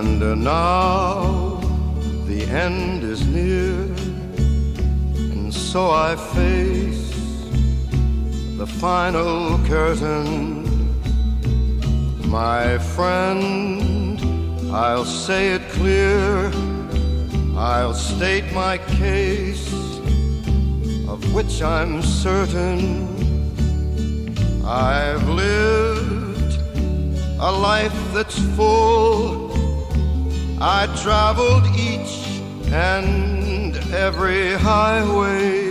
And now the end is near, and so I face the final curtain. My friend, I'll say it clear, I'll state my case, of which I'm certain. I've lived a life that's full. I traveled each and every highway.